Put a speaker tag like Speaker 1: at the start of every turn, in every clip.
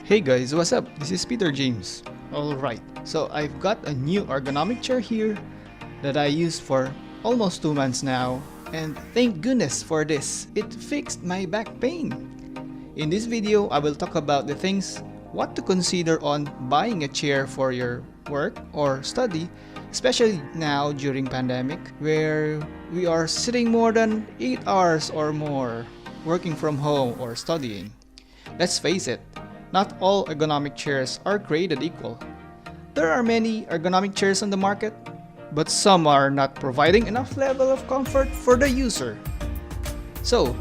Speaker 1: Hey guys, what's up? This is Peter James. Alright, so I've got a new ergonomic chair here that I used for almost 2 months now, and thank goodness for this. It fixed my back pain. In this video, I will talk about the things what to consider on buying a chair for your work or study, especially now during pandemic where we are sitting more than 8 hours or more working from home or studying. Let's face it, not all ergonomic chairs are created equal. There are many ergonomic chairs on the market, but some are not providing enough level of comfort for the user. So,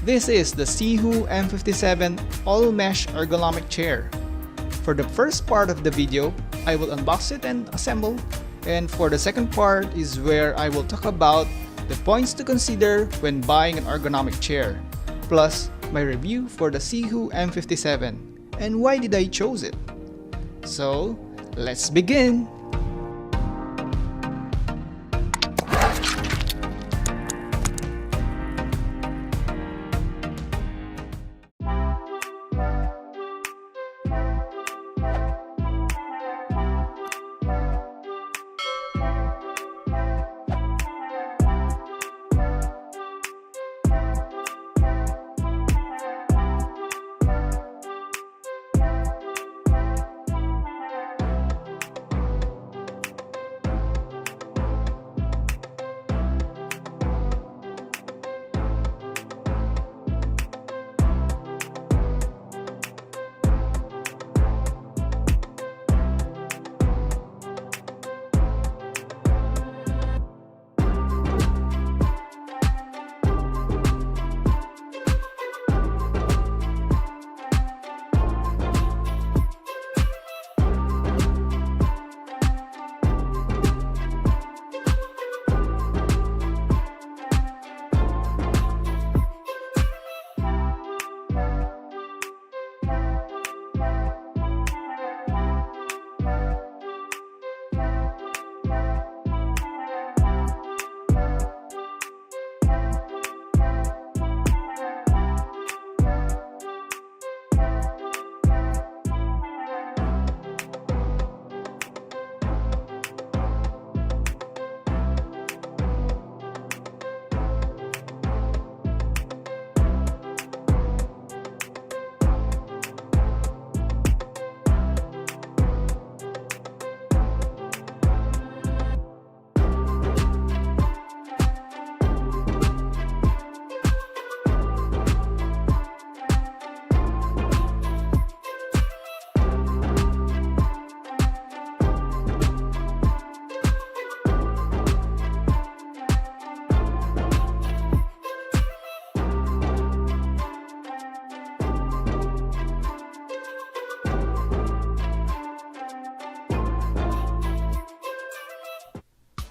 Speaker 1: this is the Sihoo M57 all-mesh ergonomic chair. For the first part of the video, I will unbox it and assemble, and for the second part is where I will talk about the points to consider when buying an ergonomic chair, plus my review for the Sihoo M57 and why did I chose it. So, let's begin!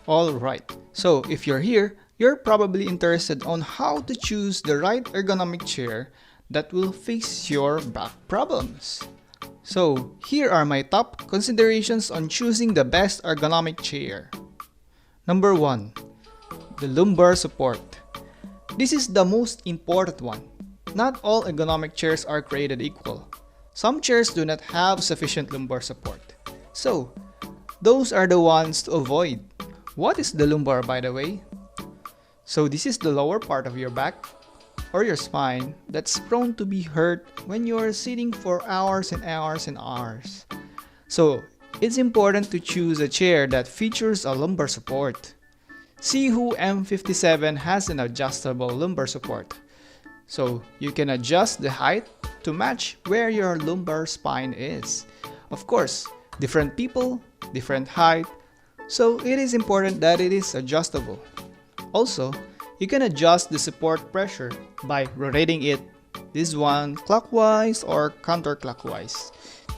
Speaker 1: Alright, so if you're here, you're probably interested on how to choose the right ergonomic chair that will fix your back problems. So here are my top considerations on choosing the best ergonomic chair. Number 1. The lumbar support. This is the most important one. Not all ergonomic chairs are created equal. Some chairs do not have sufficient lumbar support. So, those are the ones to avoid. What is the lumbar, by the way? So this is the lower part of your back or your spine that's prone to be hurt when you are sitting for hours and hours and hours. So it's important to choose a chair that features a lumbar support. Sihoo M57 has an adjustable lumbar support. So you can adjust the height to match where your lumbar spine is. Of course, different people, different height, so it is important that it is adjustable. Also, you can adjust the support pressure by rotating it, this one clockwise or counterclockwise.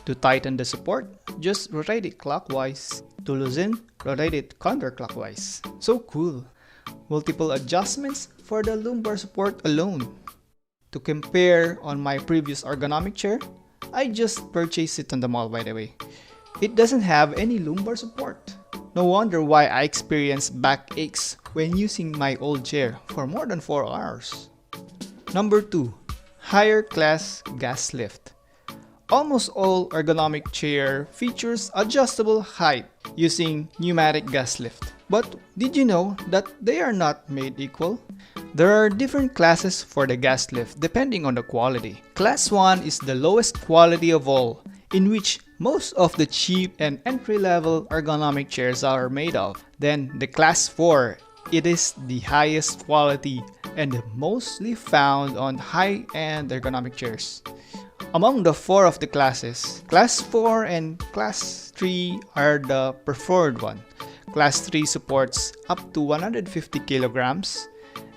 Speaker 1: To tighten the support, just rotate it clockwise. To loosen, rotate it counterclockwise. So cool! Multiple adjustments for the lumbar support alone. To compare on my previous ergonomic chair, I just purchased it on the mall, by the way. It doesn't have any lumbar support. No wonder why I experienced back aches when using my old chair for more than 4 hours. Number 2. Higher class gas lift. almost all ergonomic chair features adjustable height using pneumatic gas lift. But did you know that they are not made equal? There are different classes for the gas lift depending on the quality. Class 1 is the lowest quality of all, in which most of the cheap and entry-level ergonomic chairs are made of. Then the Class 4, it is the highest quality and mostly found on high-end ergonomic chairs. Among the four of the classes, Class 4 and Class 3 are the preferred one. Class 3 supports up to 150 kilograms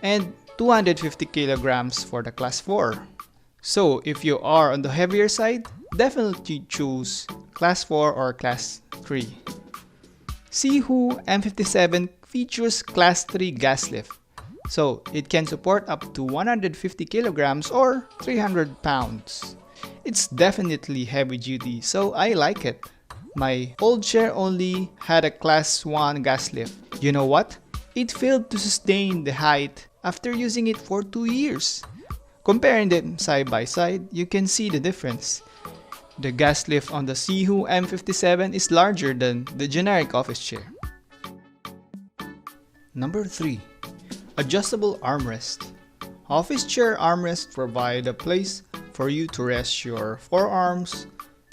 Speaker 1: and 250 kilograms for the Class 4. So if you are on the heavier side, definitely choose Class 4 or Class 3. Sihoo M57 features Class 3 gas lift. So it can support up to 150 kilograms or 300 pounds. It's definitely heavy duty, so I like it. My old chair only had a Class 1 gas lift. You know what? It failed to sustain the height after using it for 2 years. Comparing them side by side, you can see the difference. The gas lift on the Sihoo M57 is larger than the generic office chair. Number 3. Adjustable armrest. Office chair armrests provide a place for you to rest your forearms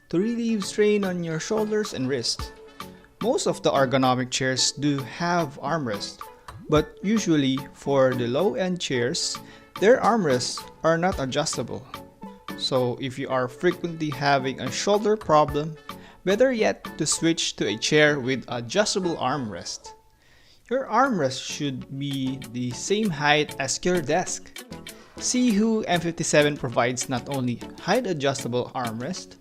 Speaker 1: to relieve strain on your shoulders and wrists. Most of the ergonomic chairs do have armrests, but usually for the low-end chairs, their armrests are not adjustable. So if you are frequently having a shoulder problem, better yet to switch to a chair with adjustable armrest. Your armrest should be the same height as your desk. Sihoo M57 provides not only height adjustable armrest,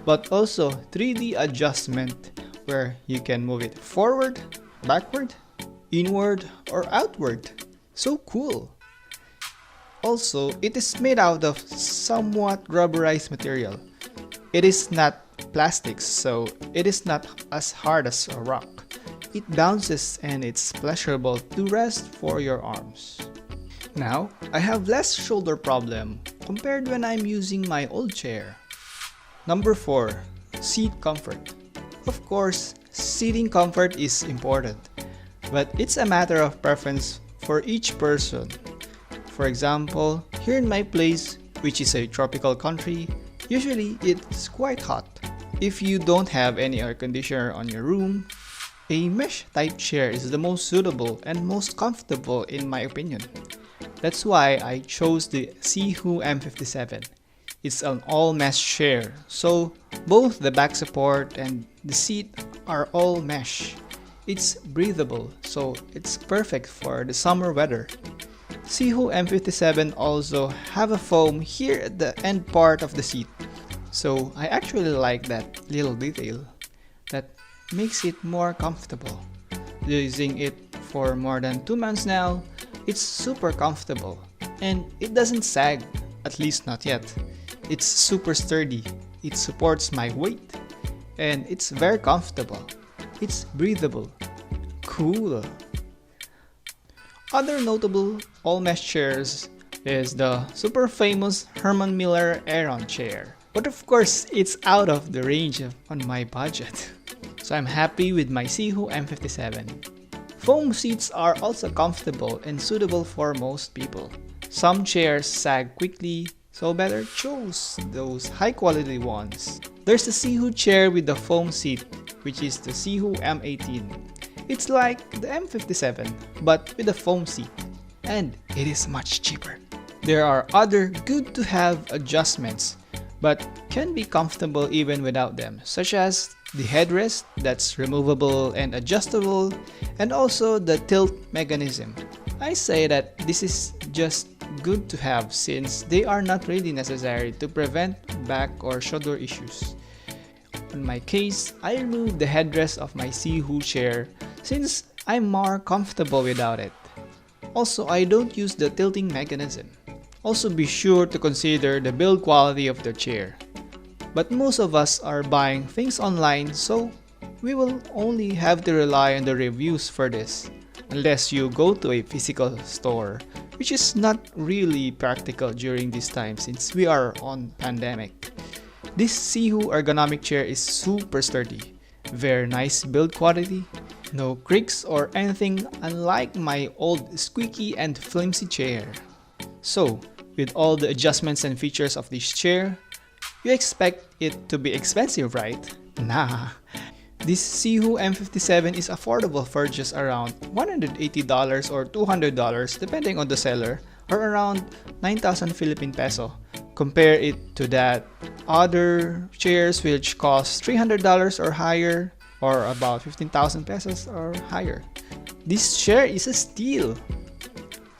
Speaker 1: but also 3D adjustment where you can move it forward, backward, inward, or outward. So cool! Also, it is made out of somewhat rubberized material. It is not plastic, so it is not as hard as a rock. It bounces and it's pleasurable to rest for your arms. Now, I have less shoulder problem compared when I'm using my old chair. Number 4. Seat comfort. Of course, seating comfort is important, but it's a matter of preference for each person. For example, here in my place, which is a tropical country, usually it's quite hot. If you don't have any air conditioner on your room, a mesh type chair is the most suitable and most comfortable in my opinion. That's why I chose the Sihoo M57. It's an all mesh chair, so both the back support and the seat are all mesh. It's breathable, so it's perfect for the summer weather. Sihoo M57 also have a foam here at the end part of the seat, so I actually like that little detail that makes it more comfortable. Using it for more than 2 months now, it's super comfortable and it doesn't sag, at least not yet. It's super sturdy, it supports my weight, and it's very comfortable. It's breathable. Cool! Other notable all-mesh chairs is the super famous Herman Miller Aeron chair. But of course, it's out of the range on my budget. So I'm happy with my Sihoo M57. Foam seats are also comfortable and suitable for most people. Some chairs sag quickly, so better choose those high-quality ones. There's the Sihoo chair with the foam seat, which is the Sihoo M18. It's like the M57, but with a foam seat, and it is much cheaper. There are other good-to-have adjustments, but can be comfortable even without them, such as the headrest that's removable and adjustable, and also the tilt mechanism. I say that this is just good to have since they are not really necessary to prevent back or shoulder issues. In my case, I removed the headrest of my Sihoo chair since I'm more comfortable without it. Also, I don't use the tilting mechanism. Also, be sure to consider the build quality of the chair. But most of us are buying things online, so we will only have to rely on the reviews for this, unless you go to a physical store, which is not really practical during this time since we are on pandemic. This Sihoo ergonomic chair is super sturdy, very nice build quality, no creaks or anything unlike my old squeaky and flimsy chair. So, with all the adjustments and features of this chair, you expect it to be expensive, right? Nah. This Sihoo M57 is affordable for just around $180 or $200 depending on the seller, or around 9,000 Philippine peso. Compare it to that other chairs which cost $300 or higher, or about 15,000 pesos or higher. This chair is a steal.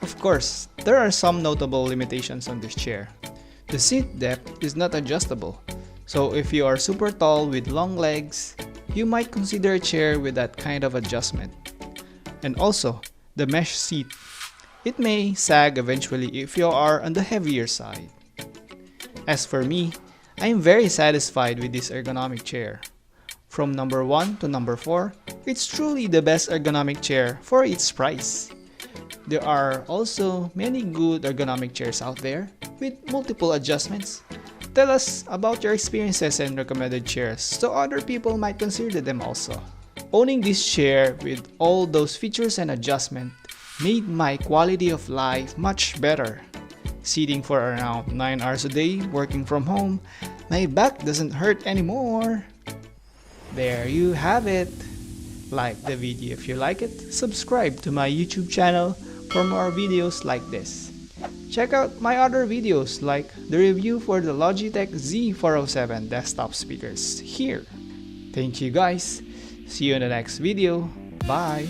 Speaker 1: Of course, there are some notable limitations on this chair. The seat depth is not adjustable, so if you are super tall with long legs, you might consider a chair with that kind of adjustment. And also, the mesh seat. It may sag eventually if you are on the heavier side. As for me, I am very satisfied with this ergonomic chair. From number 1 to number 4, it's truly the best ergonomic chair for its price. There are also many good ergonomic chairs out there with multiple adjustments. Tell us about your experiences and recommended chairs so other people might consider them also. Owning this chair with all those features and adjustments made my quality of life much better. Sitting for around 9 hours a day working from home, my back doesn't hurt anymore. There you have it. Like the video if you like it, subscribe to my YouTube channel for more videos like this. Check out my other videos like the review for the Logitech Z407 desktop speakers here. Thank you guys. See you in the next video. Bye.